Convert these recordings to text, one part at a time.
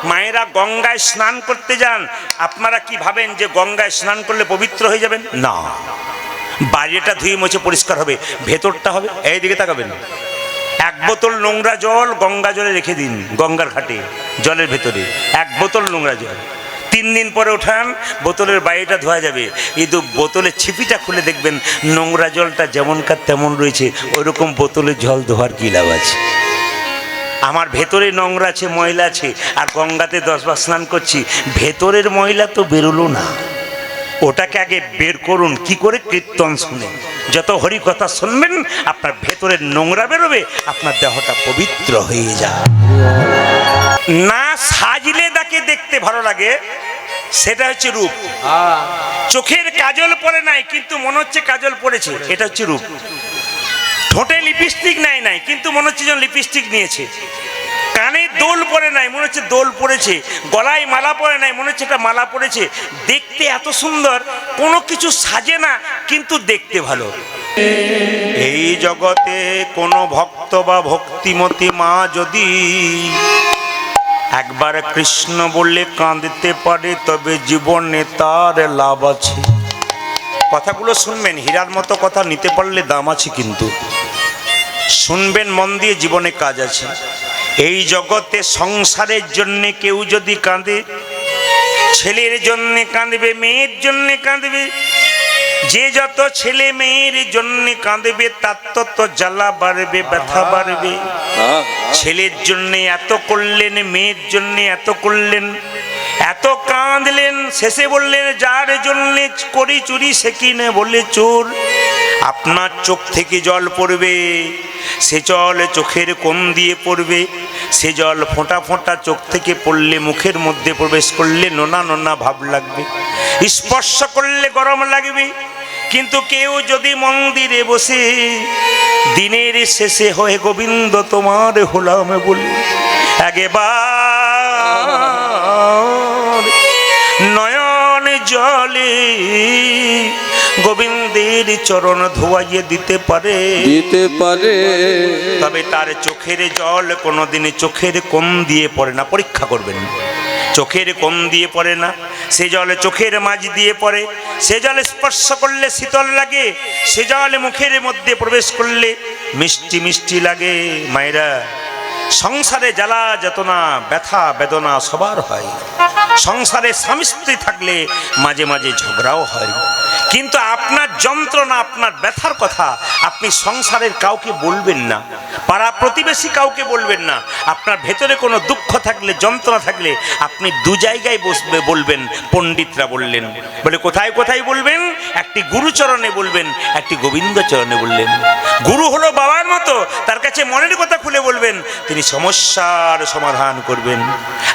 মায়েরা গঙ্গায় স্নান করতে যান, আপনারা কি ভাবেন যে গঙ্গায় স্নান করলে পবিত্র হয়ে যাবেন? না, বাইরেটা ধুয়ে মুছে পরিষ্কার হবে, ভেতরটা হবে। এইদিকে তাকাবেন, এক বোতল নোংরা জল গঙ্গা জলে রেখে দিন, গঙ্গার ঘাটে জলের ভেতরে এক বোতল নোংরা জল, 3 দিন পরে ওঠান, বোতলের বাইরেটা ধোয়া যাবে, কিন্তু বোতলের ছিপিটা খুলে দেখবেন নোংরা জলটা যেমনকার তেমন রয়েছে। ওইরকম বোতলের জল ধোয়ার কী লাভ আছে? আমার ভেতরে নোংরা আছে, ময়লা আছে, আর গঙ্গাতে 10 বার স্নান করছি, ভেতরের ময়লা তো বেরোলো না। ওটাকে আগে বের করুন। কি করে? কীর্তন শুনে। যত হরি কথা শুনবেন আপনার ভেতরের নোংরা বেরোবে, আপনার দেহটা পবিত্র হয়ে যায়। না সাজলে তাকে দেখতে ভালো লাগে, সেটা হচ্ছে রূপ। চোখের কাজল পরে নাই কিন্তু মনে হচ্ছে কাজল পরেছে, এটা হচ্ছে রূপ। ঠোঁটে লিপস্টিক নাই কিন্তু মনে হচ্ছে যেন লিপস্টিক নিয়েছে। কানে দোল পরে নাই, মনে হচ্ছে দোল পরেছে। গলায় মালা পরে নাই, মনে হচ্ছে এটা মালা পরেছে। দেখতে এত সুন্দর, কোনো কিছু সাজে না কিন্তু দেখতে ভালো। এই জগতে কোনো ভক্ত বা ভক্তিমতী মা যদি একবার কৃষ্ণ বললে কাঁদতে পারে, তবে জীবনে তার লাভ আছে। কথাগুলো শুনবেন, হীরার মতো কথা নিতে পারলে দাম আছে, কিন্তু শুনবেন মন দিয়ে, জীবনে কাজ আছে। এই জগতে সংসারের জন্য কেউ যদি কাঁদে, ছেলের জন্য কাঁদবে, মেয়ের জন্য কাঁদবে, যে যত ছেলে মেয়ের জন্য কাঁদবে তার তত জ্বালা বাড়বে, ব্যথা বাড়বে। ছেলের জন্য এত করলেন, মেয়ের জন্য এত করলেন, এত কাঁদলেন, শেষে বললেন যার জন্য করি চুরি সে কিনে বলে চোর। আপনার চোখ থেকে জল পড়বে, সে জল চোখের কোণ দিয়ে পড়বে। সে জল ফোঁটা ফোঁটা চোখ থেকে পড়লে মুখের মধ্যে প্রবেশ করলে নোনা নোনা ভাব লাগবে, স্পর্শ করলে গরম লাগবে। কিন্তু কেউ যদি মন্দিরে বসে দিনের শেষে হয়ে গোবিন্দ তোমার হলাম বলে একবার নয়ন জলে গোবিন্দের চরণ ধোয়াইয়ে দিতে পারে, তবে তার চোখের জল কোনোদিন চোখের কোণ দিয়ে পড়ে না। পরীক্ষা করবেন, চোখের কোণ দিয়ে পড়ে না, সে জলে চোখের মাঝ দিয়ে পড়ে। সে জলে স্পর্শ করলে শীতল লাগে, সে জলে মুখের মধ্যে প্রবেশ করলে মিষ্টি মিষ্টি লাগে। মায়েরা, সংসারে জ্বালা যাতনা ব্যথা বেদনা সবার হয়। সংসারে স্বামী স্ত্রী থাকলে মাঝে মাঝে ঝগড়াও হয়, কিন্তু আপনার যন্ত্রণা, আপনার ব্যথার কথা আপনি সংসারের কাউকে বলবেন না, পাড়া প্রতিবেশী কাউকে বলবেন না। আপনার ভেতরে কোনো দুঃখ থাকলে, যন্ত্রণা থাকলে আপনি 2 জায়গায় বলবেন। পণ্ডিতরা বললেন, বলে কোথায় কোথায় বলবেন? একটি গুরুচরণে বলবেন, একটি গোবিন্দ চরণে বললেন। গুরু হলো বাবার মতো, তার কাছে মনের কথা খুলে বলবেন, তিনি সমস্যার সমাধান করবেন।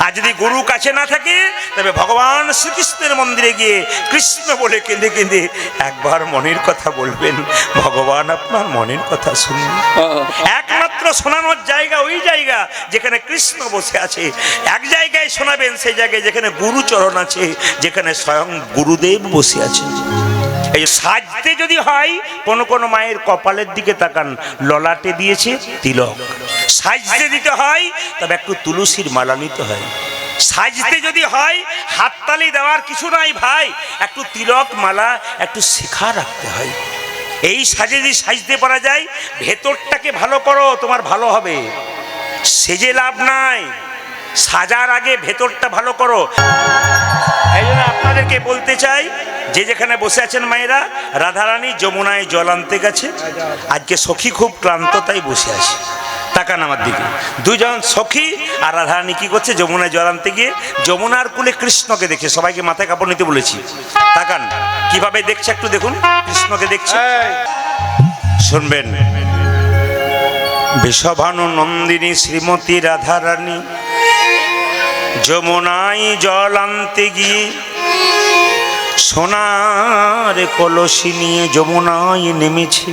আর যদি গুরু কাছে না থাকে, তবে ভগবান শ্রীকৃষ্ণের মন্দিরে গিয়ে কৃষ্ণ বলে কেঁদে কেঁদে একবার মনের কথা বলবেন, ভগবান আপনার মনের কথা শুনবেন। একমাত্র শোনানোর জায়গা ওই জায়গা যেখানে কৃষ্ণ বসে আছে। এক জায়গায় শোনাবেন, সেই জায়গায় যেখানে গুরুচরণ আছে, যেখানে স্বয়ং গুরুদেব বসে আছে। এই সাজতে যদি হয়, কোন কোন মায়ের কপালের দিকে তাকান, ললাটে দিয়েছে তিলক। সাজতে দিতে হয় তবে একটু তুলসীর মালা নিতে হয়। সাজতে যদি হয়, হাততালি দেওয়ার কিছু নাই ভাই, একটু তিলক মালা, একটু শিখা রাখতে হয়। এই সাজে যদি সাজতে পারা যায়, ভেতরটাকে ভালো করো, তোমার ভালো হবে। সেজে লাভ নাই, সাজার আগে ভেতরটা ভালো করো। এই জন্য আপনাদেরকে বলতে চাই, যে যেখানে বসে আছেন মায়েরা, রাধারানী যমুনায় জল আনতে গেছে। আজকে সখী খুব ক্লান্ত, তাই বসে আছে। তাকান আমার দিকে, 2 জন সখী আর রাধারানী কি করছে? যমুনায় জল আনতে গিয়ে যমুনার কূলে কৃষ্ণকে দেখে, সবাইকে মাথায় কাপড় নিতে বলেছি। তাকান কিভাবে দেখছে, একটু দেখুন, কৃষ্ণকে দেখছে। শুনবেন, বিষভানু নন্দিনী শ্রীমতী রাধারানী যমুনায় জল আনতে গিয়ে সোনার কলসি নিয়ে যমুনায় নেমেছে।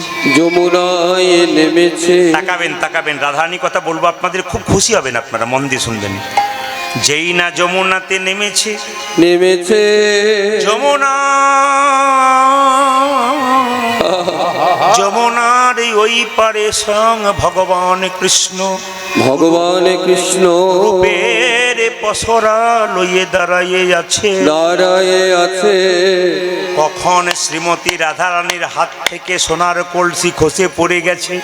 তাকাবেন তাকাবেন, রাধারানী কথা বলবো আপনাদের, খুব খুশি হবেন আপনারা, মন দিয়ে শুনবেন। যেই না যমুনাতে নেমেছে যমুনা, যমুনার ওই পারে সং ভগবান কৃষ্ণ রূপের পসরা লইয়ে দাঁড়াইয়ে আছে। কখন শ্রীমতী রাধারানীর হাত থেকে সোনার কলসি খসে পড়ে গেছে,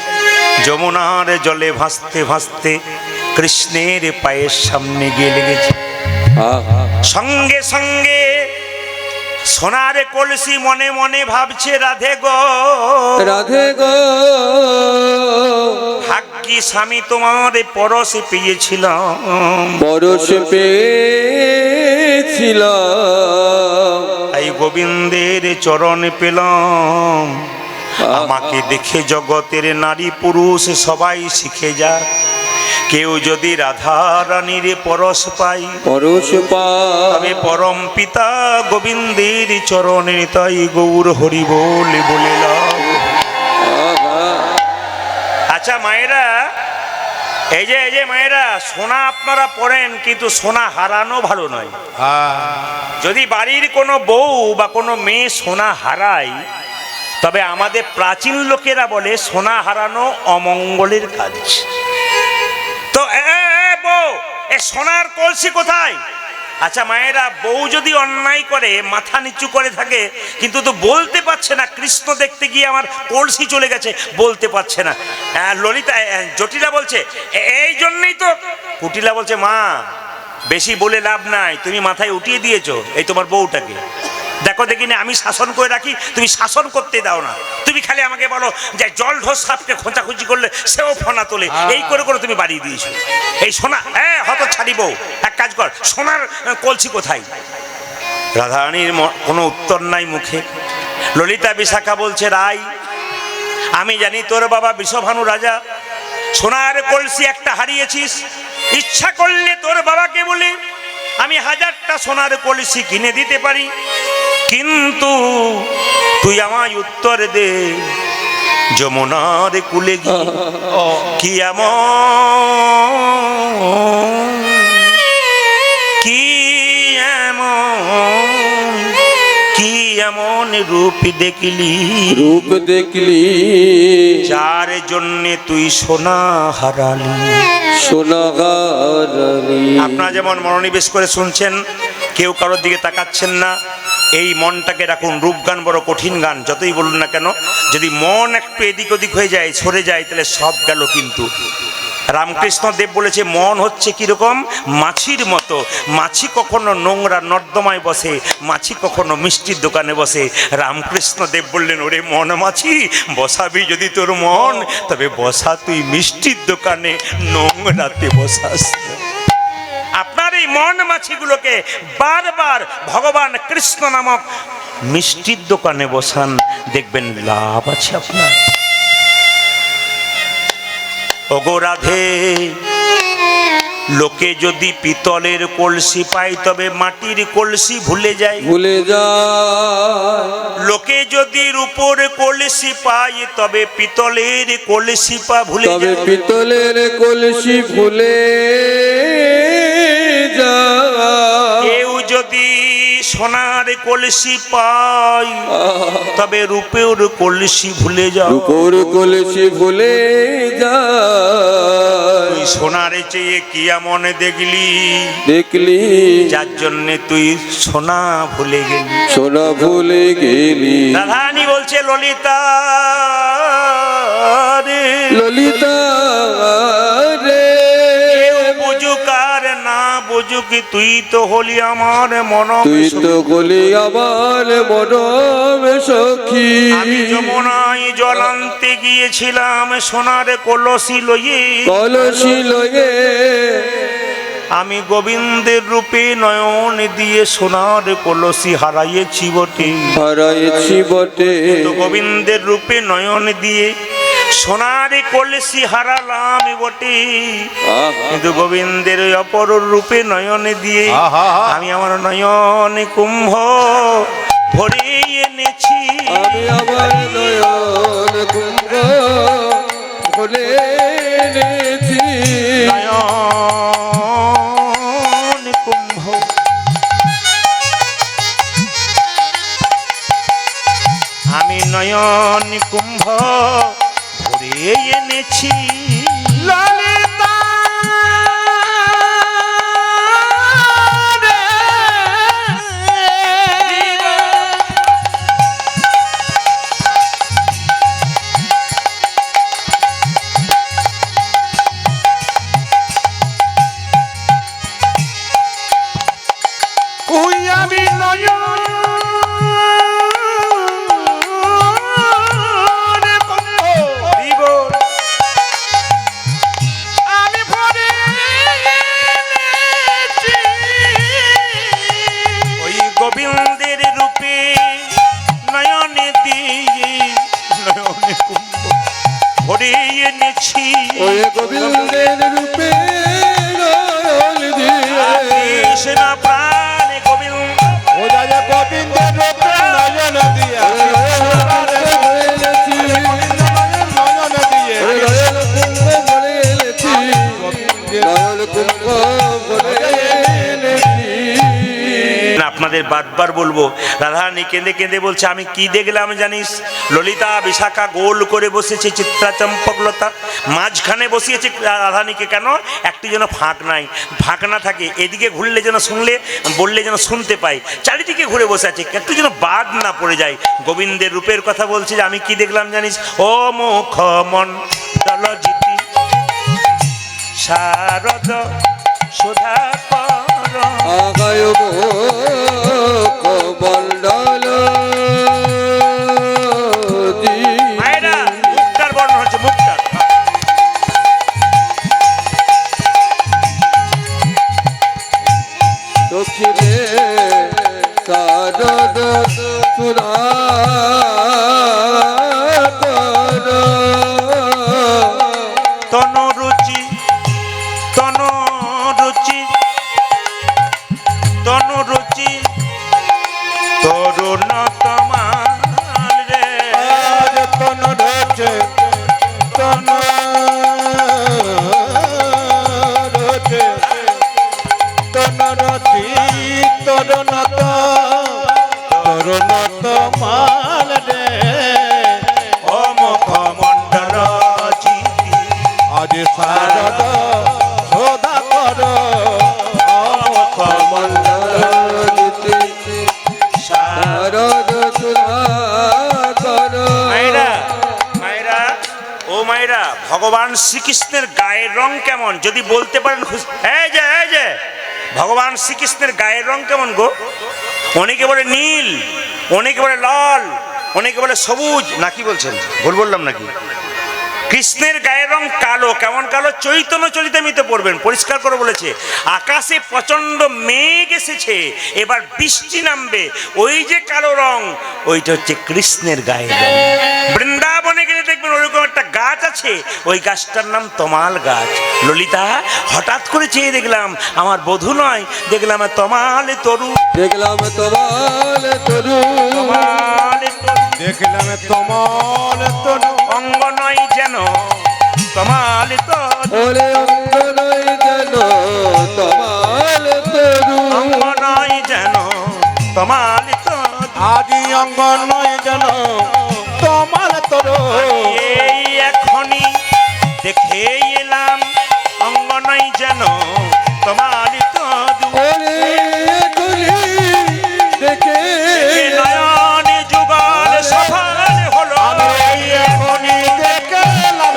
যমুনার জলে ভাসতে ভাসতে কৃষ্ণের পায়ের সামনে গিয়ে লেগেছে। সঙ্গে সঙ্গে সোনার কলসি মনে মনে ভাবছে, রাধে গো রাধে গো, ভাগ্যি স্বামী তোমার পরশ পেয়েছিলাম, তাই গোবিন্দের চরণ পেলাম। আমাকে দেখে জগতের নারী পুরুষ সবাই শিখে যাক, কেউ যদি রাধা রানীর পরশ পাই তবে পরম পিতা গোবিন্দের চরণে তাই গৌর হরি বলে বলিলাম। আচ্ছা মায়েরা, এই যে মায়েরা, সোনা আপনারা পড়েন, কিন্তু সোনা হারানো ভালো নয়। যদি বাড়ির কোনো বউ বা কোনো মেয়ে সোনা হারায়, তবে আমাদের প্রাচীন লোকেরা বলে সোনা হারানো অমঙ্গলের কাজ। তো বউ, এ সোনার কলসি কোথায়? আচ্ছা মায়েরা, বউ যদি অন্যায় করে, মাথা নিচু করে থাকে, কিন্তু তো বলতে পারছে না, কৃষ্ণ দেখতে গিয়ে আমার কলসি চলে গেছে, বলতে পারছে না। ললিতা, জটিলা বলছে, এই জন্যই তো। কুটিলা বলছে, মা বেশি বলে লাভ নাই, তুমি মাথায় উঠিয়ে দিয়েছো এই তোমার বউটাকে। দেখো দেখিনি, আমি শাসন করে রাখি, তুমি শাসন করতে দাও না। তুমি খালি আমাকে বলো যে জল ঢোস সাপকে খোঁচাখুচি করলে সেও ফোনা তোলে, এই করে করে তুমি বাড়িয়ে দিয়েছো এই সোনা। হ্যাঁ, হত ছাড়ি বউ, এক কাজ কর, সোনার কলসি কোথায়? রাধারানীর কোনো উত্তর নাই মুখে। ললিতা বিশাখা বলছে, রাই, আমি জানি তোর বাবা বিষভানু রাজা, সোনার কলসি একটা হারিয়েছিস। ইচ্ছা করলে তোর বাবাকে বলে আমি 1000টা সোনার কলসি কিনে দিতে পারি, কিন্তু তুই আমায় উত্তর দে, যমুনার কুলে গিয়ে কি এমন রূপ দেখলি যার জন্যে তুই সোনা হারালি। আপনারা যেমন মনোনিবেশ করে শুনছেন, কেউ কারোর দিকে তাকাচ্ছেন না, এই মনটাকে রাখুন। রূপ গান বড় কঠিন গান, যতই বলুন না কেন, যদি মন একটু এদিক ওদিক হয়ে যায়, সরে যায়, তাহলে সব গেল। কিন্তু রামকৃষ্ণ দেব বলেছে, মন হচ্ছে কিরকম, মাছির মতো। মাছি কখনো নোংরা নর্দমায় বসে, মাছি কখনো মিষ্টির দোকানে বসে। রামকৃষ্ণ দেব বললেন, ওরে মন মাছি, বসাবি যদি তোর মন, তবে বসা তুই মিষ্টির দোকানে, নোংরাতে বসাস। আপনার এই মন মাছিগুলোকে বারবার ভগবান কৃষ্ণ নামক মিষ্টির দোকানে বসান, দেখবেন লাভ আছে আপনার। ওগো রাধে, লোকে যদি পিতলের কলসি পায় তবে মাটির কলসি ভুলে যায়। লোকে যদি রূপোর কলসি পায় তবে পিতলের কলসি ভুলে যায়। কেউ যদি সোনার কলসি পায় তবে রূপের কলসি ভুলে যায়। তুই সোনার চেয়ে কি এমন দেখলি যার জন্যে তুই সোনা ভুলে গেলি। রাধারানী বলছে, ললিতা রে, বুঝুক আর না বুঝুক, তুই তো হলি আমার মনম সখী। আমি যমুনায় জল আনতে গিয়েছিলাম সোনার কলসি লইয়ে, আমি গোবিন্দের রূপে নয়ন দিয়ে সোনার কলসি হারাইয়েছি বটে। গোবিন্দের রূপে নয়ন দিয়ে সোনার কলসি হারালাম বটে, কিন্তু গোবিন্দের অপর রূপে নয়ন দিয়ে আমি আমার নয়ন কুম্ভ ভরে এনেছি। নয়ন কুম্ভ আমি নয়ন কুম্ভ ভরে এনেছি। ললিতা আমি নয়ন হরি বল। আমি ভরে এনেছি। ওই গোবিন্দের রূপে নয়নে দিয়ে নয়নে কুম্ভ ভরে এনেছি। ওরে গোবিন্দের রূপে নয়ন দিয়ে কৃষ্ণ প্রাণ গোবিন্দ ও রাজা গোবিন্দের রূপে নয়ন দিয়া এনেছি। নয়ন দিয়ে ওরে নয়ন কুম্ভ ভরে এনেছি, নয়ন কুম্ভ ভরে এনেছি। আপনাদের বারবার বলবো, রাধারানী কেঁদে কেঁদে বলছে আমি কি দেখলাম জানিস? ললিতা বিশাখা গোল করে বসেছে, চিত্রা চম্পকলতা মাঝখানে বসিয়েছে রাধারানীকে। কেন? একটি যেন ফাঁক নাই, ফাঁক না থাকে, এদিকে ঘুরলে যেন শুনলে, বললে যেন শুনতে পাই। চারিদিকে ঘুরে বসে আছে, একটু যেন বাদ না পড়ে যায়। গোবিন্দের রূপের কথা বলছে যে আমি কি দেখলাম জানিস? ও মুখ মণ্ডলজিতি শারদ সুধাকর আগায় মুখ মণ্ডল মায়েরা, মুক্তার বর্ণ হচ্ছে মুক্তার। দক্ষিণে শারদ সুধাকর তনু রুচি তনু রুচি তনু রুচি তরুণ তমাল রে। আজ তন রচে তন রচে তন রচি তরুণত তরুণত মাল রে ও মুখ মণ্ডল জিতি আজ শারদ সদা কর মুখ মণ্ডল শারদ সুধাকর। মায়েরা, মায়েরা, ও মায়েরা, ভগবান শ্রীকৃষ্ণের গায়ের রং কেমন যদি বলতে পারেন খুশি। এই যে ভগবান শ্রীকৃষ্ণের গায়ের রং কেমন গো? অনেকে বলে নীল, অনেকে বলে লাল, অনেকে বলে সবুজ, নাকি বলছেন? ভুল বললাম নাকি? কৃষ্ণের গায়ের রং কালো। কেমন কালো? চৈতন্য চরিতামৃতে পড়বেন, পরিষ্কার করে বলেছে আকাশে প্রচন্ড মেঘ এসেছে, এবার বৃষ্টি নামবে, ওই যে কালো রং ওইটা হচ্ছে কৃষ্ণের গায়ের রং। বৃন্দাবনে গেলে দেখবেন ওরকম একটা গাছ আছে, ওই গাছটার নাম তমাল গাছ। ললিতা হঠাৎ করে চেয়ে দেখলাম আমার বধূ নয়, দেখলাম তমাল তরু, দেখলাম তোমাল তরু, তমাল তরু। দেখলাম তমল তনু অঙ্গ নয় যেন তমাল তরু, ওরে অঙ্গ নয় যেন তোমাল তরু, অঙ্গ নয় যেন তমাল তরু। আদি অঙ্গ নয় যেন তমাল তরু এই এখনই দেখে এলাম অঙ্গ নয় যেন তমাল তরু। ওরে এখনি দেখে নয়নে যুগল সফল হলো, এই এখনই দেখলাম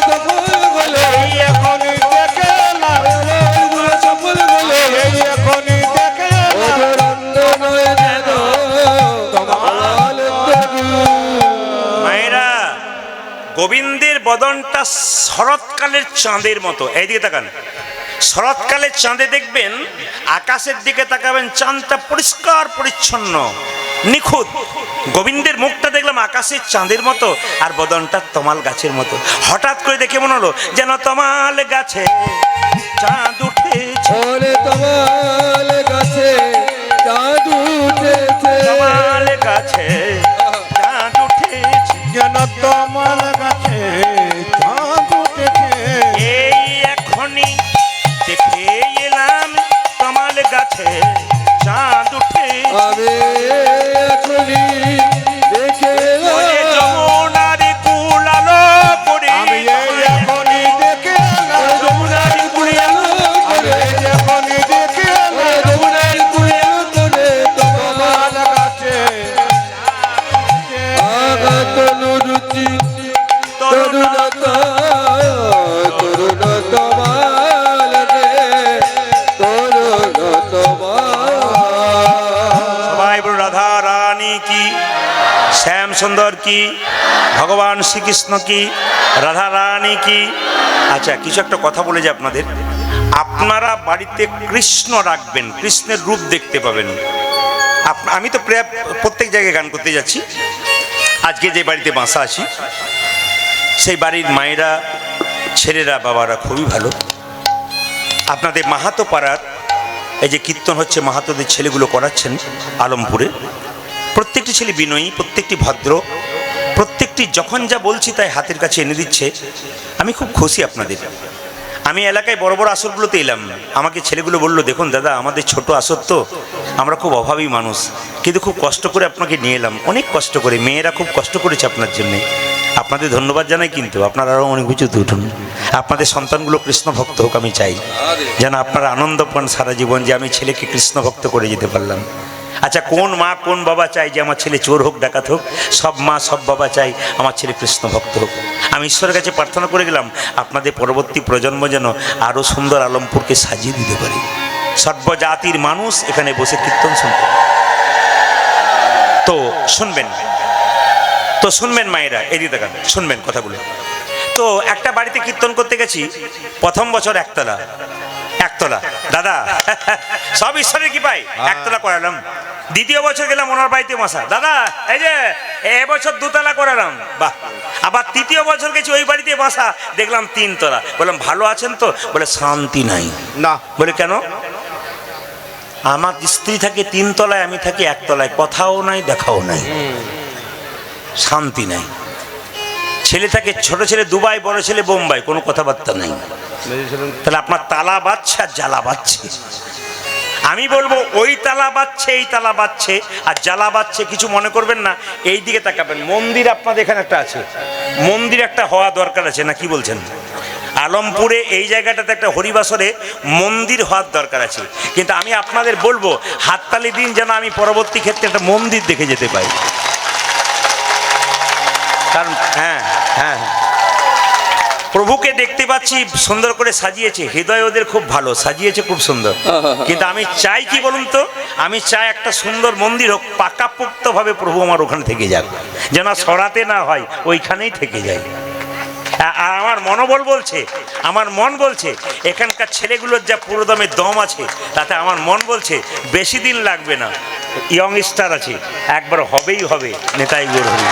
সফল বলে, এই এখনই দেখলাম সফল বলে, এই এখনই দেখলাম ওদের অঙ্গ নয় যেন তোমাল তরু। মায়েরা, গোবিন্দের বদনটা শরৎকালের চাঁদের মতো। এইদিকে তাকান, শরৎকালের চাঁদে দেখবেন, আকাশের দিকে তাকাবেন, চাঁদটা পরিষ্কার পরিচ্ছন্ন নিখুঁত। গোবিন্দের মুখটা দেখলাম আকাশের চাঁদের মতো, আর বদনটা তমাল গাছের মতো। হঠাৎ করে দেখে মনে হলো যেন তমাল গাছে চাঁদ উঠেছে, ওরে তোমাল গাছে চাঁদ উঠেছে, তমাল গাছে চাঁদ উঠেছে। যেন তমাল গাছে চাঁদ উঠেছে এই এখনই দেখে এলাম তমাল গাছে চাঁদ উঠে। আমি এখনি দেখে ওরে এলাম, যমুনার কুল আলো করে, আমি এই এখনই দেখলাম যমুনার কুল আলো আমি এই এখনই দেখলাম ওরে যমুনার কুলে করে তোমাল তমাল গাছে সুন্দর কি, ভগবান শ্রীকৃষ্ণ কি, রাধা রানী কি। আচ্ছা, কিছু একটা কথা বলে যে আপনাদের, আপনারা বাড়িতে কৃষ্ণ রাখবেন, কৃষ্ণের রূপ দেখতে পাবেন। আমি তো প্রায় প্রত্যেক জায়গায় গান করতে যাচ্ছি। আজকে যে বাড়িতে বাসা আছি, সেই বাড়ির মায়েরা, ছেলেরা, বাবারা খুবই ভালো। আপনাদের মাহাতো পাড়ার এই যে কীর্তন হচ্ছে, মাহাতোদের ছেলেগুলো করাচ্ছেন আলমপুরে, প্রত্যেকটি ছেলে বিনয়ী, প্রত্যেকটি ভদ্র, প্রত্যেকটি যখন যা বলছি তাই হাতের কাছে এনে দিচ্ছে। আমি খুব খুশি আপনাদের। আমি এলাকায় বড় বড় আসরগুলোতে এলাম, আমাকে ছেলেগুলো বললো, দেখুন দাদা, আমাদের ছোট আসর তো, আমরা খুব অভাবী মানুষ, কিন্তু খুব কষ্ট করে আপনাকে নিয়ে এলাম, অনেক কষ্ট করে। মেয়েরা খুব কষ্ট করেছে আপনার জন্যে। আপনাদের ধন্যবাদ জানাই, কিন্তু আপনারা আরও অনেক কিছুতে উঠুন। আপনাদের সন্তানগুলো কৃষ্ণ ভক্ত হোক, আমি চাই যেন আপনারা আনন্দ পান সারা জীবন, যে আমি ছেলেকে কৃষ্ণ ভক্ত করে যেতে পারলাম। আচ্ছা, কোন মা কোন বাবা চাই যে আমার ছেলে চোর হোক, ডাকাত হোক? সব মা সব বাবা চাই আমার ছেলে কৃষ্ণ ভক্ত হোক। আমি ঈশ্বরের কাছে প্রার্থনা করে গেলাম, আপনাদের পরবর্তী প্রজন্ম যেন আরও সুন্দর আলমপুরকে সাজিয়ে দিতে পারে। সর্বজাতির মানুষ এখানে বসে কীর্তন শুনতে। তো শুনবেন মায়েরা, এদিকে দেখান, শুনবেন কথাগুলো। তো একটা বাড়িতে কীর্তন করতে গেছি, প্রথম বছর একতলা দাদা, সব ঈশ্বরের কি পাই, একতলা করালাম। দ্বিতীয় বছর গেলাম ওনার বাড়িতে মশা, দাদা এই যে এবছর দুতলা করালাম, বাহ। আবার তৃতীয় বছর গেছি ওই বাড়িতে মশা, দেখলাম 3 তলা। বললাম ভালো আছেন তো? বলে শান্তি নাই। না। বলে কেন? আমার স্ত্রী থাকে 3 তলায়, আমি থাকি 1 তলায়, কথাও নাই দেখাও নাই, শান্তি নাই। ছেলে থাকে, ছোট ছেলে দুবাই, বড় ছেলে বোম্বাই, কোনো কথাবার্তা নাই। তাহলে আপনার তালা বাজছে আর জ্বালা বাজছে। আমি বলবো ওই তালা বাজছে, এই তালা বাজছে আর জ্বালা বাজছে, কিছু মনে করবেন না। এই দিকে তাকাবেন, মন্দির আপনাদের এখানে একটা আছে, মন্দির একটা হওয়া দরকার আছে, না কি বলছেন? আলমপুরে এই জায়গাটাতে একটা হরিবাসরে মন্দির হওয়ার দরকার আছে। কিন্তু আমি আপনাদের বলবো, হাততালি দিন যেন আমি পরবর্তী ক্ষেত্রে একটা মন্দির দেখে যেতে পাই। কারণ হ্যাঁ, প্রভুকে দেখতে পাচ্ছি সুন্দর করে সাজিয়েছে, হৃদয় ওদের খুব ভালো, সাজিয়েছে খুব সুন্দর। কিন্তু আমি চাই কি বলুন তো, আমি চাই একটা সুন্দর মন্দির হোক, পাকাপোক্তভাবে প্রভু আমার ওখানে থেকে যাক, যেন সরাতে না হয়, ওইখানেই থেকে যায়। আর আমার মন বলছে এখানকার ছেলেগুলোর যা পুরোদমে দম আছে, তাতে আমার মন বলছে বেশি দিন লাগবে না, ইয়ং স্টার আছে, একবার হবেই হবে নেতাই গৌর হরি।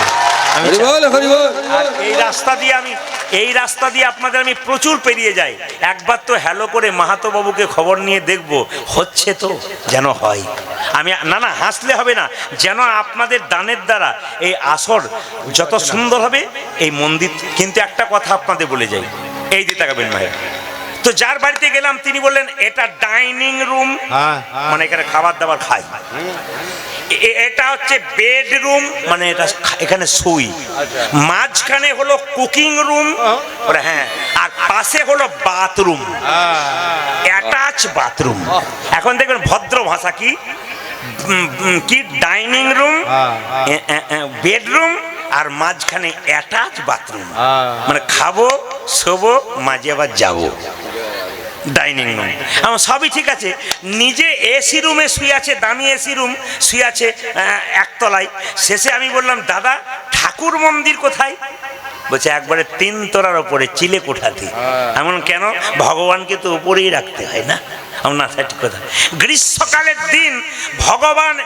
আর এই রাস্তা দিয়ে আপনাদের আমি প্রচুর পেরিয়ে যাই। একবার তো হ্যালো করে মাহাতো বাবুকে খবর নিয়ে দেখব, হচ্ছে তো যেন হয়। আমি না হাসলে হবে না, যেন আপনাদের দানের দ্বারা এই আসর যত সুন্দর হবে এই মন্দির। কিন্তু একটা কথা আপনাদের বলে যাই, এই দিয়ে তাকাবেন ভাইয়া। তো যার বাড়িতে গেলাম তিনি বললেন এটা ডাইনিং রুম, মানে এখানে খাবার দাবার খাই। এটা হচ্ছে বেডরুম, মানে এটা এখানে শুই। মাঝখানে হলো কুকিং রুম, হ্যাঁ, আর পাশে হলো বাথরুম, অ্যাটাচ বাথরুম। এখন দেখবেন ভদ্র ভাষা কি ডাইনিং রুম, বেডরুম আর মাঝখানে অ্যাটাচ বাথরুম, মানে খাবো, শোবো, মাঝে আবার যাবো। ডাইনিং রুম আমার সবই ঠিক আছে। নিজে এসি রুমে শুয়ে আছে, দামি এসি রুম শুয়ে আছে একতলায়। শেষে আমি বললাম, দাদা ঠাকুর মন্দির কোথায়? বলছে একবারে 3 তলার ওপরে চিলে কোঠাতে। এমন কেন? ভগবানকে তো উপরেই রাখতে হয় না? আমার না ঠিক কথা। গ্রীষ্মকালের দিন ভগবান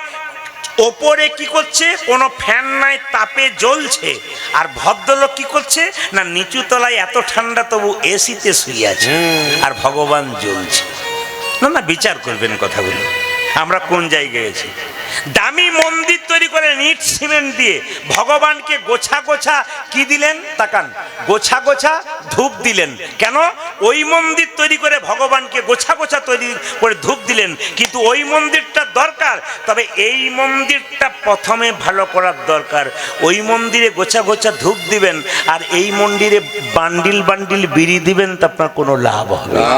ওপরে কি করছে? কোনো ফ্যান নাই, তাপে জ্বলছে। আর ভদ্রলোক কি করছে না, নিচু তলায় এত ঠান্ডা তবু এসিতে শুয়ে আছে, আর ভগবান জ্বলছে। না বিচার করবেন কথাগুলো, আমরা কোন জায়গায় গেছি। দামি মন্দির তৈরি করে ইট সিমেন্ট দিয়ে ভগবানকে গোছা গোছা কি দিলেন তাকান, গোছা গোছা ধূপ দিলেন। কেন? ওই মন্দির তৈরি করে ভগবানকে গোছা গোছা তৈরি করে ধূপ দিলেন। কিন্তু ওই মন্দিরটা দরকার, তবে এই মন্দিরটা প্রথমে ভালো করার দরকার। ওই মন্দিরে গোছা গোছা ধূপ দিবেন আর এই মন্দিরে বান্ডিল বান্ডিল বিড়ি দিবেন, তা আপনার কোনো লাভ হবে না।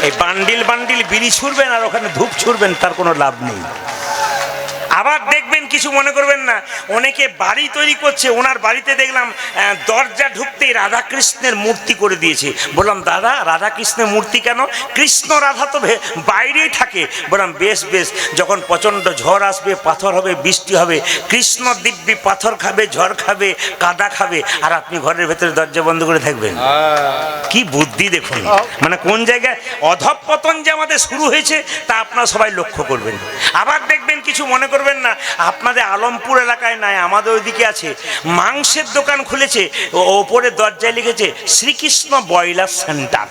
এই বান্ডিল বান্ডিল বিড়ি ছুড়বেন আর ওখানে ধূপ ছুড়বেন, তার কোনো লাভ নেই। আবার দেখবেন, কিছু মনে করবেন না, অনেকে বাড়ি তৈরি করছে, ওনার বাড়িতে দেখলাম দরজা ঢুকতেই রাধাকৃষ্ণের মূর্তি করে দিয়েছে। বললাম দাদা, রাধাকৃষ্ণের মূর্তি কেন? কৃষ্ণ রাধা তো বাইরেই থাকে। বললাম বেশ বেশ, যখন প্রচণ্ড ঝড় আসবে, পাথর হবে, বৃষ্টি হবে, কৃষ্ণ দিব্যি পাথর খাবে, ঝড় খাবে, কাদা খাবে, আর আপনি ঘরের ভেতরে দরজা বন্ধ করে থাকবেন। কি বুদ্ধি দেখুন, মানে কোন জায়গায় অধঃপতন যে আমাদের শুরু হয়েছে তা আপনারা সবাই লক্ষ্য করবেন। আবার দেখবেন, কিছু মনে করবেন না, আপনাদের আলমপুর এলাকায় নাই, আমাদের ওইদিকে আছে, মাংসের দোকান খুলেছে, ওপরে দরজায় লিখেছে শ্রীকৃষ্ণ ব্রয়লার সেন্টার,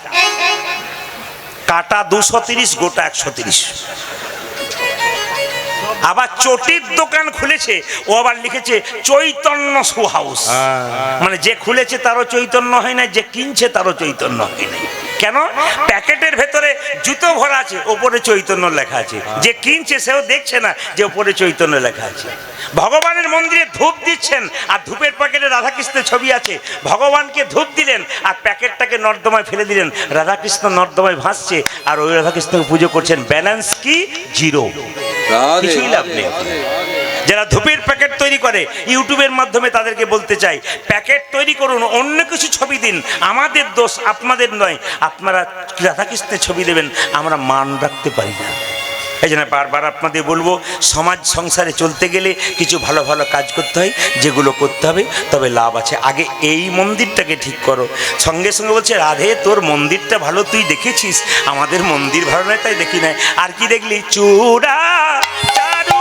কাটা 230, গোটা 130। আবার চটির দোকান খুলেছে, ও আবার লিখেছে চৈতন্য শু হাউস। মানে যে খুলেছে তারও চৈতন্য হয় না, যে কিনছে তারও চৈতন্য হয় না। কেন? প্যাকেটের ভেতরে জুতো ভরা আছে, ওপরে চৈতন্য লেখা আছে, যে কিনছে সেও দেখছে না যে ওপরে চৈতন্য লেখা আছে। ভগবানের মন্দিরে ধূপ দিচ্ছেন, আর ধূপের প্যাকেটে রাধাকৃষ্ণের ছবি আছে, ভগবানকে ধূপ দিলেন আর প্যাকেটটাকে নর্দমায় ফেলে দিলেন, রাধাকৃষ্ণ নর্দমায় ভাসছে, আর ওই রাধাকৃষ্ণকে পুজো করছেন। ব্যালেন্স কি? জিরো, কিছুই লাভ নেই। যারা ধূপের প্যাকেট তৈরি করে, ইউটিউবের মাধ্যমে তাদেরকে বলতে চাই, প্যাকেট তৈরি করুন, অন্য কিছু ছবি দিন, আমাদের দোষ, আপনাদের নয়। আপনারা রাধাকৃষ্ণের ছবি দেবেন, আমরা মান রাখতে পারি না। এই জন্য বারবার আপনাদের বলবো, সমাজ সংসারে চলতে গেলে কিছু ভালো ভালো কাজ করতে হয়, যেগুলো করতে হবে, তবে লাভ আছে। আগে এই মন্দিরটাকে ঠিক করো। সঙ্গে সঙ্গে বলছে, রাধে তোর মন্দিরটা ভালো, তুই দেখেছিস, আমাদের মন্দির ভালো নয় তাই দেখি নাই। আর কি দেখলি? চূড়া চারু।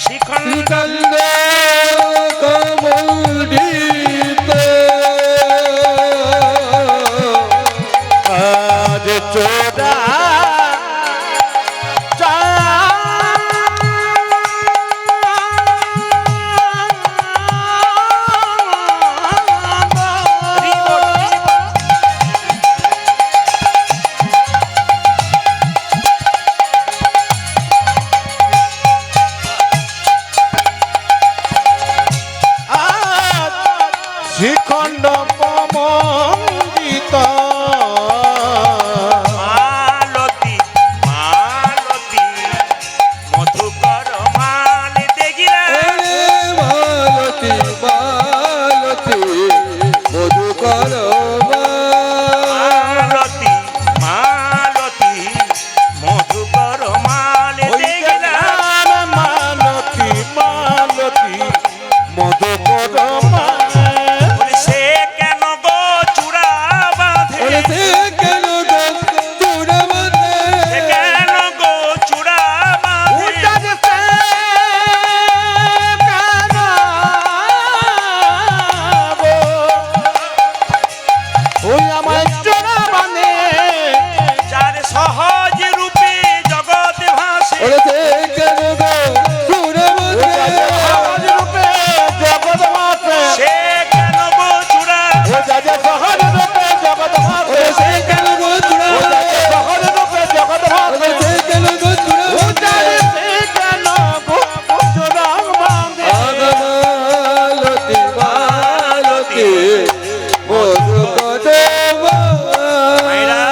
শ্রীকান্ত কমণ্ডিত আজ চোরা শ্রীখণ্ড মন্দিত মালতী মালতী মধুকর মাল দেখিলা। মালতী মালতী মধুকর মালতী মালতী মধুকর মাল দেখিলা। মালতী মালতী মধুকর বলে সে কেন গো চূড়া বাঁধে, সে কেন গো চূড়া বাঁধে, সে কেন গো চূড়া বাঁধে। যার সহজ রূপে জগৎ ভাসে, সে কেন গো চূড়া বাঁধে, সে কেন গো চূড়া, সে কেন গো চূড়া বাঁধে, সে কেন গো চূড়া বাঁধে। মালতী মালতী মধুকর মায়েরা,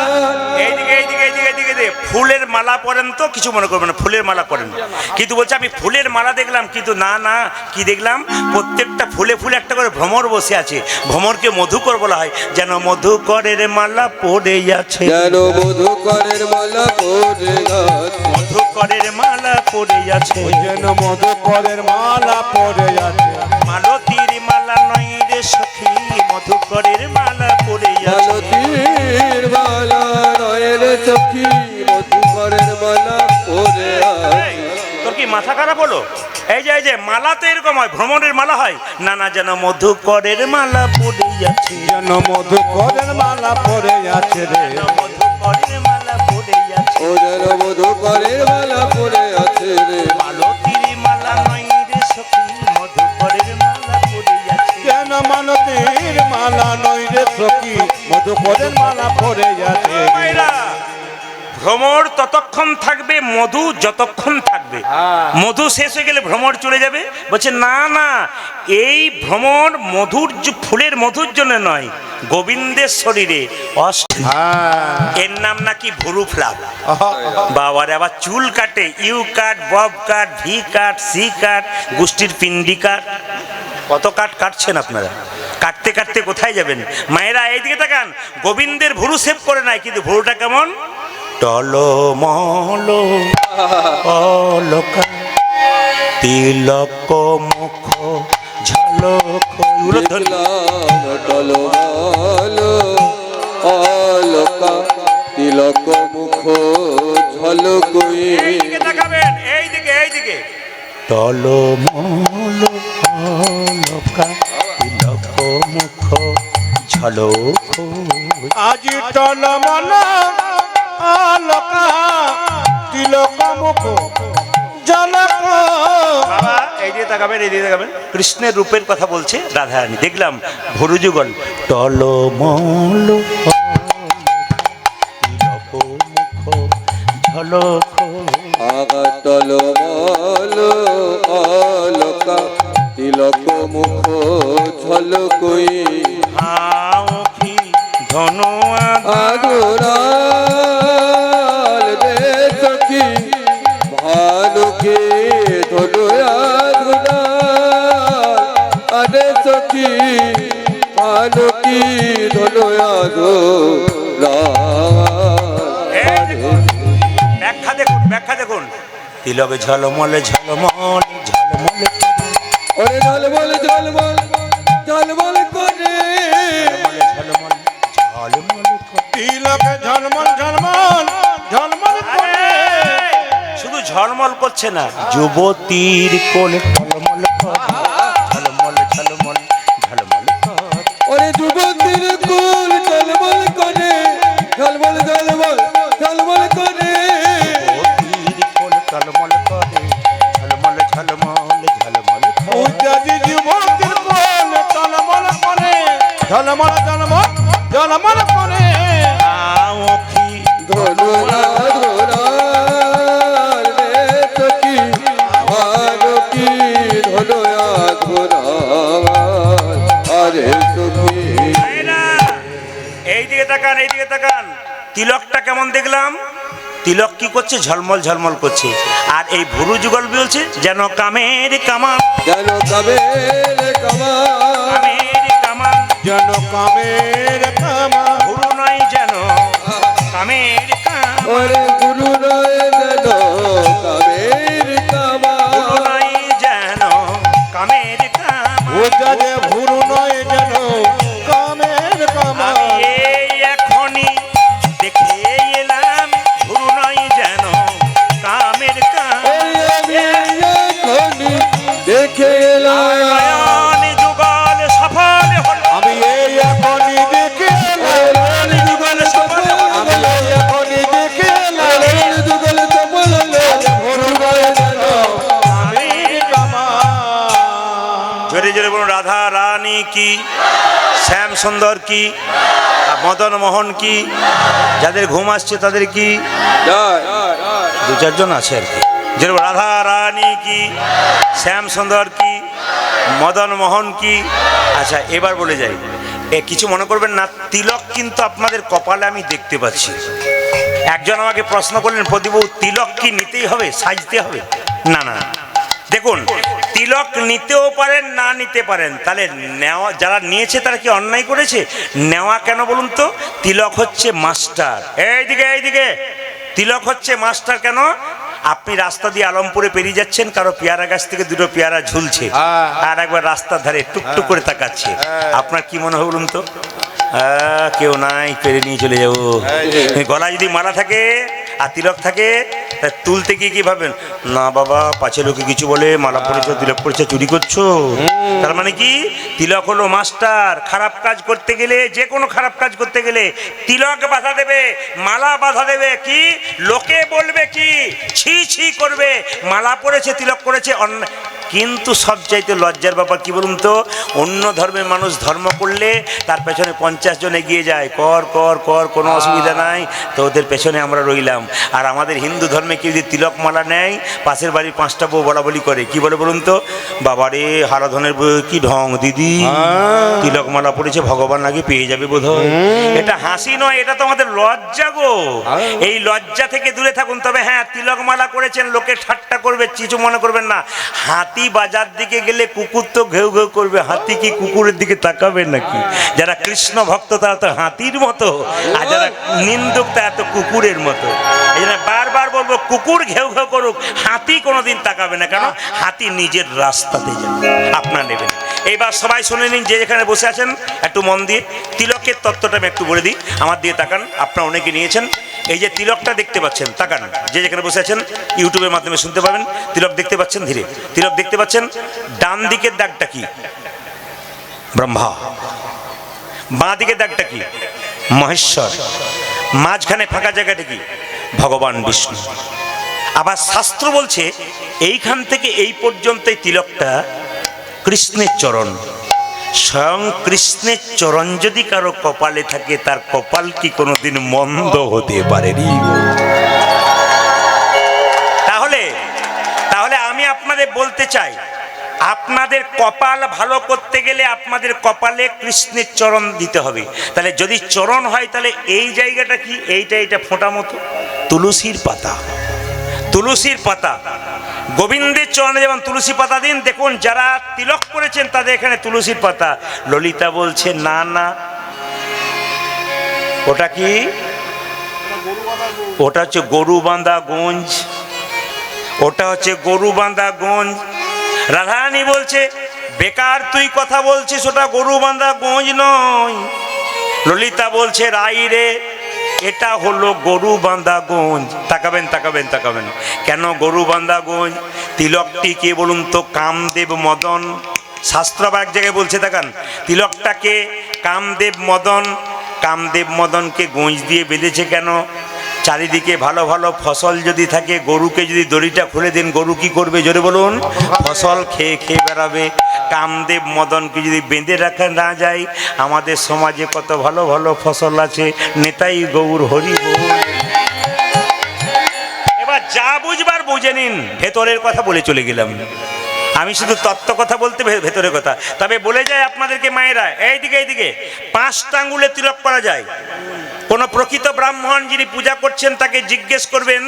এইদিকে এইদিকে এইদিকে এইদিকে দে। ফুলের মালা পরেন তো, কিছু মনে করবেন না, ফুলের মালা পরেন। কিন্তু বলছে আমি ফুলের মালা দেখলাম, কিন্তু না না, কি দেখলাম? প্রত্যেকটা ফুলে ফুলে একটা করে ভ্রমর বসে আছে। ভ্রমরকে মধুকর বলা হয়, যেন মধুকরের মালা পড়ে আছে, যেন মধুকরের মালা পড়ে আছে, মধুকরের মালা পড়ে আছে, যেন মধুকরের মালা পড়ে আছে। মালতীর মালা নয় রে সখী, মধুকরের মালা পড়ে আছে। মালতীর মালা নয় রে সখী, মধুকরের মালা পড়ে আছে। তোর কি মাথা খারাপ হলো? এই যে মালা তো এরকম হয়, ভ্রমণের মালা হয় না? না, যেন মধুকরের মালা পড়ে আছে, যেন মধুকরের মালা পড়ে আছে রে, মধুকরের মালা পড়ে আছে। ও যেন মধুকরের মালা পড়ে আছে রে, মালতীর মালা নয় রে সখী, মধুকরের মালা পড়ে আছে। যেন মালতীর মালা নয় রে সখী, মধুকরের মালা পড়ে আছে রে। মায়েরা, ভ্রমর ততক্ষণ থাকবে, মধু যতক্ষণ থাকবে। মধু শেষ হয়ে গেলে ভ্রমর চলে যাবে। বলছে না না, এই ভ্রমর মধুর ফুলের মধুর জন্য নয়, গোবিন্দের শরীরে এর নাম নাকি ভুরু ফ্লাপ। বাবার আবার চুল কাটে, U cut, bob cut, V cut, C cut, গোষ্ঠীর পিন্ডি কাট, কত কাট কাটছেন আপনারা। কাটতে কাটতে কোথায় যাবেন? মায়েরা এইদিকে তাকান, গোবিন্দের ভুরু সেভ করে নাই, কিন্তু ভুরুটা কেমন? টলমল অলকা, তিলক মুখ ঝলক। দেখলাম টলমল অলকা, তিলক মুখ ঝলকই। এইদিকে তাকাবেন, এইদিকে এইদিকে। টলমল অলকা, তিলক মুখ ঝলক। আজি টলমল অলকা, তিলক মুখ ঝলক। বাবা এইদিকে তাকাবেন, এইদিকে তাকাবেন। কৃষ্ণের রূপের কথা বলছে রাধারানী। দেখলাম ভুরু যুগল, টলমল তিলক মুখ ঝলক। আগা টলমল অলকা, তিলক মুখ ঝলকই। আখি ধনোয়া আগুরাল রে সখী, ভালুকে ধনু আগুরাল। আরে সখী ভালুকি ধনু আগুরাল। ব্যাখ্যা দেখুন, ব্যাখ্যা দেখুন। তিলক ঝলমলে ঝলমল ঝলমল, ওরে ঝলমল ঝলমল ঝলমল করে। ঝলমল ঝলমল করে। তিলক ঝলমল ঝলমল ঝলমল করে। শুধু ঝলমল করছে না, যুবতীর কোল ঝলমল করে। ঝলমল ঝলমল ঝলমল করে। ওরে যুবতীর কুল ঝলমল করে, ঝলমল ঝলমল ঝলমল করে। যুবতীর কোল ঝলমল করে। ঝলমল ঝলমল ঝলমল করে। উজাজি যুবতীর কোল টলমল করে, ঝলমল ঝলমল ঝলমল করে। আখি ধনু আগুরাল রে সখী, ভালুকি ধনু আগুরাল। আরে সখী এইদিকে তাকান, এইদিকে তাকান। তিলকটা কেমন দেখলাম? তিলক কি করছে? ঝলমল ঝলমল করছে। আর এই ভুরু যুগল বলছে যেন কামের কামান, যেন কামের কামান। কামের কামান। যেন কামের কামা। ভুরু নয় যেন কামের কামান। ওরে গুরু নয় যেন কামের কামান। ভুরু নয় যেন কামের কামান। উজাজে ভুরু নয় যেন কামের কামা। আমি এই এখনই দেখে এলাম, ভুরু নয় যেন কামের কামান। ওই আমি এখনই দেখে এলাম। নয়ন যুগল সফল হলো। আমি এই এখনই দেখে ওরে যুগল সফল আমি হলো। এই এখনই দেখে ওরে যুগল সফল হলো। গুরু নয় যেন কামের কামা। জোরে জোরে বলুন রাধা রানী কি, শ্যাম সুন্দর কি, আর মদন মোহন কি। যাদের ঘুম আসছে তাদের কি, জয়। দু চারজন আছে আর কি। জোরে বলুন রাধা রানী কি, শ্যাম সুন্দর কি, মদন মোহন কি। আচ্ছা এবার বলে যাই, কিছু মনে করবেন না। তিলক কিন্তু আপনাদের কপালে আমি দেখতে পাচ্ছি। একজন আমাকে প্রশ্ন করলেন, প্রদীপবাবু তিলক কি নিতেই হবে, সাজতে হবে? না না, দেখুন তিলক নিতেও পারেন, না নিতে পারেন। তাহলে নেওয়া, যারা নিয়েছে তারা কি অন্যায় করেছে? নেওয়া কেন বলুন তো? তিলক হচ্ছে মাস্টার। এইদিকে এইদিকে, তিলক হচ্ছে মাস্টার। কেন? আপনি রাস্তা দিয়ে আলমপুরে পেরিয়ে যাচ্ছেন, কারো পেয়ারা গাছ থেকে দুটো পেয়ারা ঝুলছে, আর একবার রাস্তার ধারে টুকটুক করে তাকাচ্ছে। আপনার কি মনে হয় বলুন তো? কেউ নাই, পেরে নিয়ে চলে যাবো। গলা যদি মালা থাকে আর তিলক থাকে, তা তুলতে গিয়ে কি ভাবেন? না বাবা, পাছে লোকে কিছু বলে, মালা পড়েছো, তিলক পড়েছে, চুরি করছো। তার মানে কি? তিলক হলো মাস্টার। খারাপ কাজ করতে গেলে, যে কোনো খারাপ কাজ করতে গেলে তিলক বাধা দেবে, মালা বাধা দেবে। কি লোকে বলবে? কি ছি ছি করবে? মালা পড়েছে, তিলক করেছে, কিন্তু সবচাইতে লজ্জার ব্যাপার কি বলুন তো, অন্য ধর্মের মানুষ ধর্ম করলে তার পেছনে 50 জন এগিয়ে যায়, কর কর কর, কোনো অসুবিধা নাই, তো ওদের পেছনে আমরা রইলাম। আর আমাদের হিন্দু ধর্মে কেউ যদি তিলকমালা নেয়, পাশের বাড়ির 5টা বউ বলা বলি করে, কি বলে বলুন তো, বাবারে হারাধনের বউ কি ঢং দিদি, তিলকমালা পড়েছে, ভগবান আগে পেয়ে যাবে বোধ হয়। এটা হাসি নয়, এটা তো আমাদের লজ্জা গো। এই লজ্জা থেকে দূরে থাকুন। তবে হ্যাঁ, তিলকমালা করেছেন, লোকে ঠাট্টা করবে, কিছু মনে করবেন না। হাতি বাজার দিকে গেলে কুকুর তো ঘেউ ঘেউ করবে, হাতি কি কুকুরের দিকে তাকাবে নাকি? যারা কৃষ্ণ ভক্ত তারা তো হাতির মতো, আর যারা নিন্দুক তারা তো কুকুরের মতো। এই জন্য বারবার বলবো, কুকুর ঘেউ ঘেউ করুক, হাতি কোনোদিন তাকাবে না, কারণ হাতি নিজের রাস্তাতে যাবে, আপনার নেবেন। এইবার সবাই শুনে নিন, যে যেখানে বসে আছেন একটু মন দিয়ে তিলকের তত্ত্বটা আমি একটু বলে দিই। আমার দিয়ে তাকান, আপনারা অনেকে নিয়েছেন। এই যে তিলকটা দেখতে পাচ্ছেন, তাকান, যে যেখানে বসে আছেন ইউটিউবের মাধ্যমে শুনতে পাবেন। তিলক দেখতে পাচ্ছেন, ধীরে তিলক দেখতে পাচ্ছেন। ডান দিকের দাগটা কি? ব্রহ্মা। বাঁ দিকের দাগটা কি? মহেশ্বর। মাঝখানে ফাঁকা জায়গাটা কি? ভগবান বিষ্ণু। আবার শাস্ত্র বলছে এইখান থেকে এই পর্যন্ত এই তিলকটা কৃষ্ণের চরণ। স্বয়ং কৃষ্ণের চরণ যদি কারো কপালে থাকে, তার কপাল কি কোনোদিন মন্দ হতে পারেনি? তাহলে আমি আপনাদের বলতে চাই, আপনাদের কপাল ভালো করতে গেলে আপনাদের কপালে কৃষ্ণের চরণ দিতে হবে। তাহলে যদি চরণ হয়, তাহলে এই জায়গাটা কি? এইটা ফোঁটা মতো তুলসীর পাতা। তুলসীর পাতা, গোবিন্দের চরণে যেমন তুলসী পাতা দিন। দেখুন, যারা তিলক করেছেন তাদের এখানে তুলসীর পাতা। ললিতা বলছে না না, ওটা কি? ওটা হচ্ছে গরু বাঁধা গঞ্জ, ওটা হচ্ছে গরু বাঁধা গঞ্জ। রাধারানী বলছে বেকার তুই কথা বলছিস, ওটা গরু বাঁধা গঞ্জ নয়। ললিতা বলছে রাই রে, এটা হলো গরু বাঁধা গঞ্জ। তাকাবেন তাকাবেন তাকাবেন, কেন গরু বাঁধা গঞ্জ? তিলকটি কে বলুন তো? কামদেব মদন। শাস্ত্র আবার এক জায়গায় বলছে, দেখান, তিলকটাকে কামদেব মদন, কামদেব মদনকে গঞ্জ দিয়ে বেঁধেছে কেন? চারিদিকে ভালো ভালো ফসল যদি থাকে, গরুকে যদি দড়িটা খুলে দেন, গরু কি করবে জোরে বলুন? ফসল খেয়ে খেয়ে বেড়াবে। কামদেব মদনকে যদি বেঁধে রাখা না যায়, আমাদের সমাজে কত ভালো ভালো ফসল আছে। নেতাই গৌর হরি বল। এবার যা বুঝবার বুঝে নিন, ভেতরের কথা বলে চলে গেলাম। আমি শুধু তত্ত্ব কথা বলতে, ভেতরের কথা। তবে বলে যায় আপনাদেরকে মায়েরা, এইদিকে 5টা আঙ্গুলে তিলক করা যায়। কোন প্রকৃত ব্রাহ্মণ যিনি পূজা করছেন তাকে জিজ্ঞেস করবেন,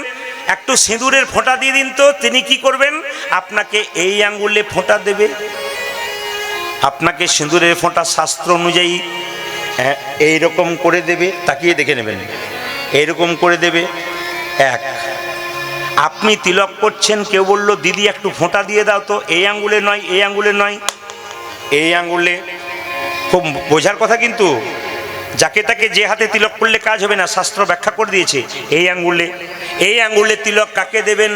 একটু সিঁদুরের ফোঁটা দিয়ে দিন তো। তিনি কি করবেন? আপনাকে এই আঙ্গুলে ফোঁটা দেবে, আপনাকে সিঁদুরের ফোঁটা শাস্ত্র অনুযায়ী এইরকম করে দেবে। তাকিয়ে দেখে নেবেন, এইরকম করে দেবে। এক, আপনি তিলক করছেন, কেউ বলল দিদি একটু ফোঁটা দিয়ে দাও তো, এই আঙ্গুলে নয়, এই আঙ্গুলে নয়, এই আঙ্গুলে। খুব বোঝার কথা কিন্তু, যাকে তাকে যে হাতে তিলক করলে কাজ হবে না, শাস্ত্র ব্যাখ্যা করে দিয়েছে। এই আঙ্গুলে, এই আঙ্গুলে তিলক কাকে দেবেন?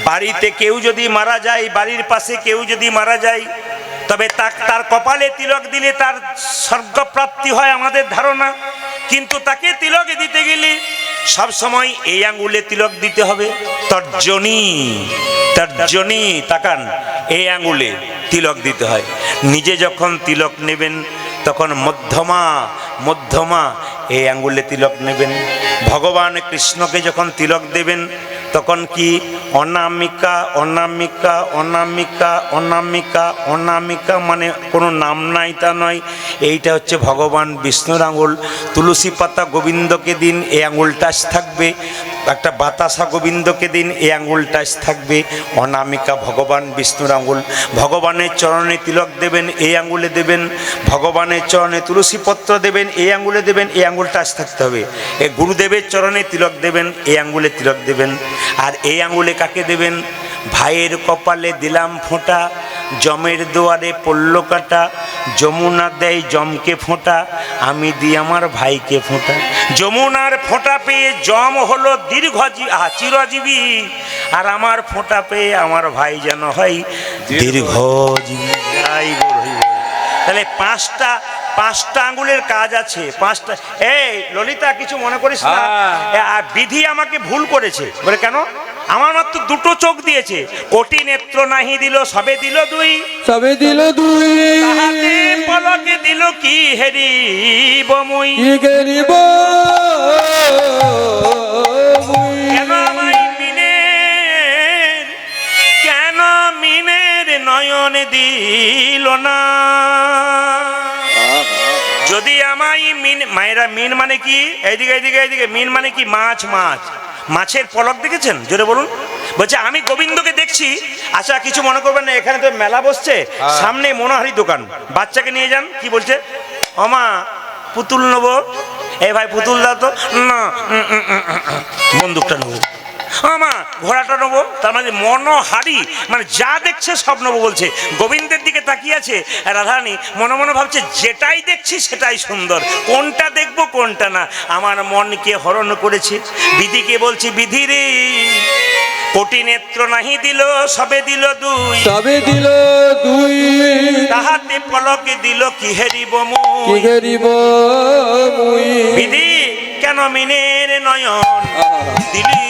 বাড়িতে কেউ যদি মারা যায়, বাড়ির পাশে কেউ যদি মারা যায়, তবে তার কপালে তিলক দিলে তার স্বর্গপ্রাপ্তি হয় আমাদের ধারণা। কিন্তু তাকে তিলক দিতে গেলে সব সময় এই আঙ্গুলে তিলক দিতে হবে। তর্জনী, তর্জনী, তাকান, এই আঙ্গুলে তিলক দিতে হয়। নিজে যখন তিলক নেবেন তখন মধ্যমা, মধ্যমা এই আঙ্গুলে তিলক নেবেন। ভগবান কৃষ্ণকে যখন তিলক দেবেন তখন কি? অনামিকা, অনামিকা, অনামিকা, অনামিকা, অনামিকা, মানে কোনো নাম নাই তা নয়। এইটা হচ্ছে ভগবান বিষ্ণুর আঙুল। তুলসী পাতা গোবিন্দকে দিন, এই আঙুলটা থাকবে। একটা বাতাসা গোবিন্দকে দিন, এই আঙুলটা থাকবে। অনামিকা ভগবান বিষ্ণুর আঙুল। ভগবানের চরণে তিলক দেবেন, এই আঙুলে দেবেন। ভগবানের চরণে তুলসী পত্র দেবেন, এই আঙুলে দেবেন, এই আঙুলটা থাকতে হবে। এই গুরুদেবের চরণে তিলক দেবেন, এই আঙুলে তিলক দেবেন। আর এই আঙুলে কাকে দেবেন? ভাইয়ের কপালে দিলাম ফোঁটা, জমের দুয়ারে পড়ল কাটা, যমুনা দেয় জমকে ফোঁটা, আমি দিই আমার ভাইকে ফোঁটা। যমুনার ফোঁটা পেয়ে জম হলো চিরজীবী, আর আমার ফোঁটা পেয়ে আমার ভাই যেন হয় দীর্ঘজীবী। তাহলে পাঁচটা আঙ্গুলের কাজ আছে, 5টা। এই ললিতা, কিছু মনে করিস না, বিধি আমাকে ভুল করেছে। বলে কেন? আমার মাত্র দুটো চোখ দিয়েছে, কোটি নেত্র নাহি দিল সবে দিল দুই, সবে দিল দুই, তাহাতে পলকে দিল কি হেরিব মুই, কি গরিব কেন আমায় মিনের, কেন মিনের নয়ন দিল না, যদি আমায় মিন, মায়েরা মিন মানে কি, এইদিকে এইদিকে এইদিকে, মিন মানে কি মাছ, মাছ, মাছের পলক দেখেছেন জোরে বলুন, বলছে আমি গোবিন্দকে দেখছি। আচ্ছা কিছু মনে করবেন না, এখানে তো মেলা বসছে, সামনে মনোহারি দোকান, বাচ্চাকে নিয়ে যান, কি বলছে, ওমা পুতুল নেবো, এই ভাই পুতুল দাও তো, না বন্দুকটা নেবো, আমা ঘোড়াটা নেবো, তার মানে মনোহারি, মানে যা দেখছে সব নেবো বলছে। গোবিন্দের দিকে তাকিয়ে আছে রাধারানী, মনে মনে ভাবছে যেটাই দেখছি সেটাই সুন্দর, কোনটা দেখবো কোনটা না, আমার মনকে হরণ করেছে। বিধিকে বলছি বিধি রে, কোটি নেত্র নাহি দিল সবে দিল দুই, সবে দিল দুই, তাহাতে পলকে দিল কি হেরিব কি মুই, গরিব মুই, বিধি কেন মিনের নয়ন দিলি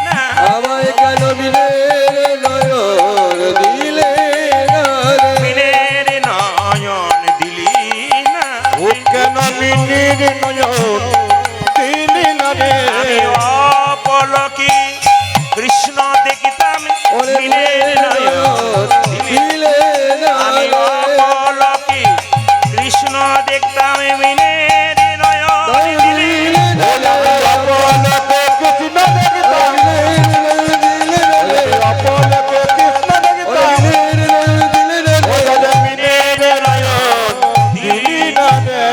না, আমায় কেন মিলের নয়ন দিলে না রে, মিনের নয়ন দিলি না, ও কেন মিনির নয়ন দিলি না রে, আমি অপলকে কৃষ্ণ দেখিতাম ওরে মিনের নয়ন দিলি, দিলে না আমি রে, অপলকে কৃষ্ণ দেখতাম মিনের নয়ন দিলি, অপলকে কৃষ্ণ দেখিতাম, অপলকে কৃষ্ণ দেখিতাম, মিনির নয়ন দিলি না রে।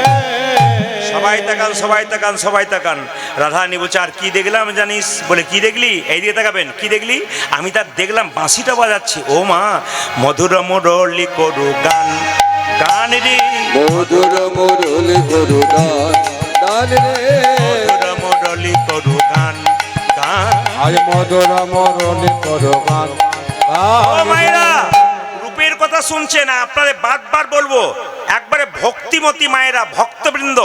সবাই তাকান সবাই তাকান সবাই তাকান। রাধারানী বলছে আর কি দেখলাম জানিস, বলে কি দেখলি, এই দিকে তাকাবেন, কি দেখলি, আমি তার দেখলাম বাঁশিটা বাজাচ্ছে, ও মা মধুর মুরলি করু গান, গান রে মধুর মুরলি করু গান, গান রে, মধুর মুরলি করু গান, গান। আজ মধুর মরলি করো গান, ও মায়েরা রূপের কথা শুনছেন, আপনাদের বারবার বলবো, একবারে ভক্তিমতী মায়েরা ভক্তবৃন্দ,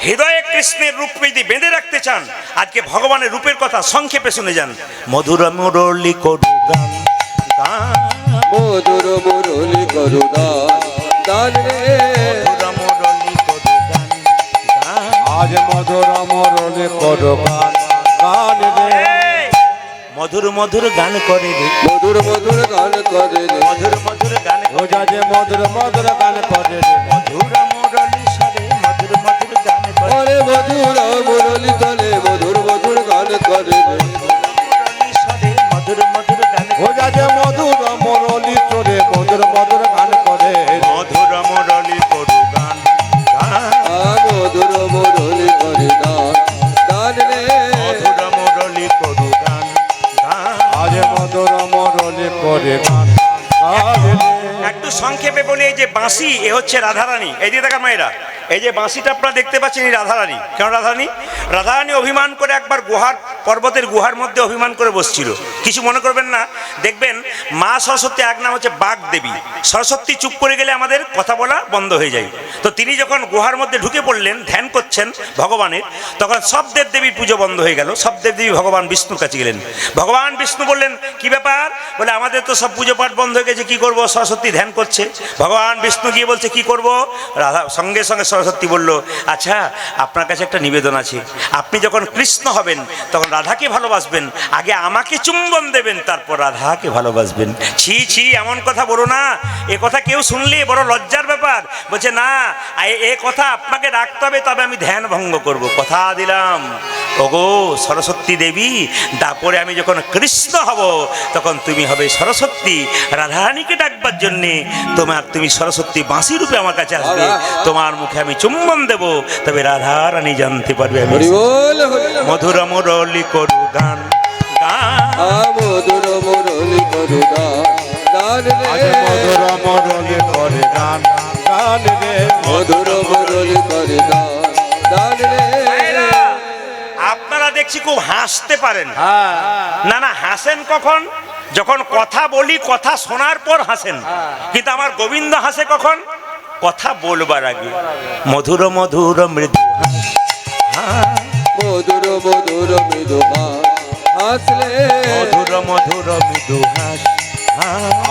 হৃদয়ে কৃষ্ণের রূপ যদি বেঁধে রাখতে চান, আজকে ভগবানের রূপের কথা সংক্ষেপে শুনে যান। মধুর মুরলি করু গান, গান, মধুর মুরলি করু গান, গান রে, মধুর মুরলি করু গান, গান। আজ মধুর মরলি করো গান, গান রে, এই, মধুর মধুর গান করে রে, মধুর মধুর গান করে রে, মধুর মধুর গান ও যা যে মধুর মধুর গান করে রে, মধুর মুরলি সরে মধুর মধুর গান করে, ওরে মধুর মুরলি তলে মধুর মধুর গান করে রে, মুরলি সরে মধুর মধুর গান ও যা যে মধুর মরলি চোরে মধুর মধুর গান করে রে, মধুর মুরলি করু গান, গান। মধুর মুরলি করে গান, গান রে, মধুর মুরলি করু গান, গান। আজ মধুর মরলি করে গান, গান রে, একটু সংক্ষেপে বলি, এই যে বাঁশি এ হচ্ছে রাধারানী, এই যে দেখার মায়েরা, এই যে বাঁশিটা আপনারা দেখতে পাচ্ছেন এই রাধারানী, কেন রাধারানী, রাধারানী অভিমান করে একবার গুহার, পর্বতের গুহার মধ্যে অভিমান করে বসছিল, কিছু মনে করবেন না, দেখবেন মা সরস্বতী এক নাম হচ্ছে বাগ দেবী, সরস্বতী চুপ করে গেলে আমাদের কথা বলা বন্ধ হয়ে যায়, তো তিনি যখন গুহার মধ্যে ঢুকে পড়লেন ধ্যান করছেন ভগবানের, তখন সব দেবদেবীর পুজো বন্ধ হয়ে গেল, সব দেবদেবী ভগবান বিষ্ণুর কাছে গেলেন, ভগবান বিষ্ণু বললেন কি ব্যাপার, বলে আমাদের তো সব পুজো পাঠ বন্ধ হয়ে গেছে, কি করব, সরস্বতী ধ্যান করছে, ভগবান বিষ্ণু গিয়ে বলছে কি করব, রাধা সঙ্গে সঙ্গে সরস্বতী বলল আচ্ছা আপনার কাছে একটা নিবেদন আছে, আপনি যখন কৃষ্ণ হবেন তখন রাধাকে ভালোবাসবেন, আগে আমাকে চুম্বন দেবেন তারপর রাধাকে ভালোবাসবেন। ছি ছি এমন কথা বলো না, এ কথা কেউ শুনলে বড় লজ্জার ব্যাপার, বলছে না এ কথা আপনাকে রাখতে হবে, তবে আমি ধ্যান ভঙ্গ করব, কথা দিলাম ওগো সরস্বতী দেবী, তারপরে আমি যখন কৃষ্ণ হব তখন তুমি হবে সরস্বতী, রাধারানীকে ডাকবার জন্যে তুমি সরস্বতী বাঁশি রূপে আমার কাছে আসবে, তোমার মুখে আমি চুম্বন দেব, তবে রাধারানী জানতে পারবে আমি হরি বল হরি বল, মধুর মুরলি করু গান, গান। মধুর মুরলি করু গান, গান আজ রে, মধুর মরলি করে গান, গান রে, মধুর মুরলি করে গান, গান রে, ভাইরা, আপনারা দেখছি খুব হাসতে পারেন, হ্যাঁ, না না হাসেন কখন, যখন কথা বলি কথা শোনার পর হাসেন, কিন্তু আমার গোবিন্দ হাসে কখন, কথা বলবার আগে, মধুর মধুর মৃদু মধুর মধুর মৃদু গান, হাসলে মধুর মধুর মৃদু হাস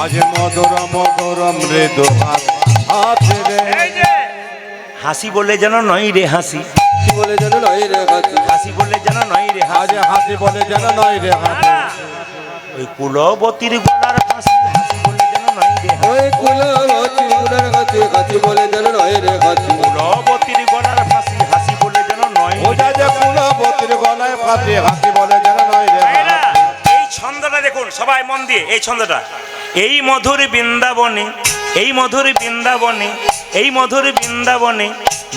আজ মধুর মধুর মৃদু হাসি রে এই যে হাসি বলে যেন নয় রে হাসি, কি বলে যেন নয় রে হাসি হাসি বলে যেন নয় রে আজ হাসি। হাসি বলে যেন নয় রে হাসি ওই কুলবতীর গলার ফাঁসি, হাসি বলে যেন নয় রে হাসি। ওই কুলবতীর গুণার হাসি হাসি বলে যেন নয় রে হাসি কুলবতীর গলার ফাঁসি, হাসি বলে যেন নয় রে ওটা যে কুলবতীর গলায় ফাঁসি হাসি বলে যেন নয় রে তাই না? হাসি এই ছন্দটা দেখুন সবাই মন দিয়ে, এই ছন্দটা। এই মধুর বৃন্দাবনে, এই মধুর বৃন্দাবনে, এই মধুর বৃন্দাবনে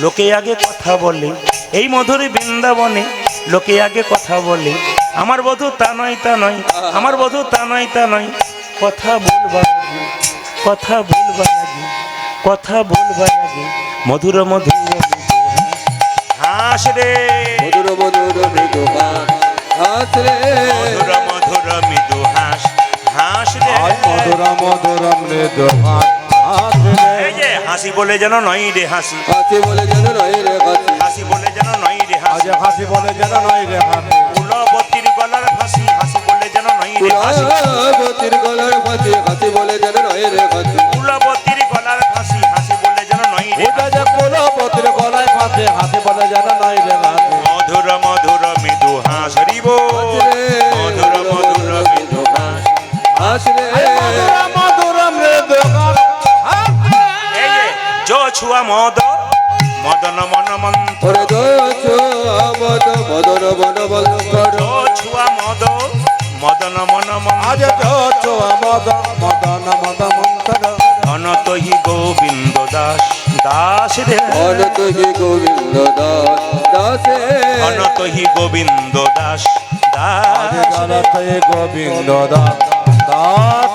লোকে আগে কথা বলে, এই মধুর বৃন্দাবনে লোকে আগে কথা বলে। আমার বধূ তা নয় তা নয়, আমার বধূ তা নয় তা নয়, কথা বলবার আগে, কথা বলবার আগে, কথা বলবার আগে মধুর মধুর হাস রে, মধুর মধুর মৃদু হাসলে মধুর মধুর মৃদু হাস, হাস রে। আজ মধুর মধুর মৃদু হাসি রে এই যে হাসি বলে যেন নয় রে হাসি, হাসি বলে যেন নয় রে হাসি হাসি বলে যেন নয় রে আজ হাসি। হাসি বলে যেন নয় রে হাসি কুলবতীর গলার ফাঁসি, হাসি বলে যেন নয় রে হাসি। কুলবতীর গলার ফাঁসি হাসি বলে যেন নয় রে হাসি কুলবতীর গলার ফাঁসি, হাসি বলে যেন নয় রে ওটা হাসি। যে কুলবতীর গলায় ফাঁসি হাসি বলে যেন নয় রে হাসি মধুর মধুর মৃদু হাস হরিব, মধুর মধুর মৃদু হাস। হাসলে মধুর মৃদু হাসি এই যে জো ছুয়া মদ মদন মন মন্থর, ওরে দোছো আমদ মদন বন বন্ধর জো ছুয়া মদ মদন মন আজ মন্থর। চো মদন মদন মদ মন্তর অনত হি গোবিন্দ দাস, দাস রে। অনত হি গোবিন্দ দাস দাসে অনত হি গোবিন্দ দাস, আজ দাস রে। জলতে গোবিন্দ দাস দাস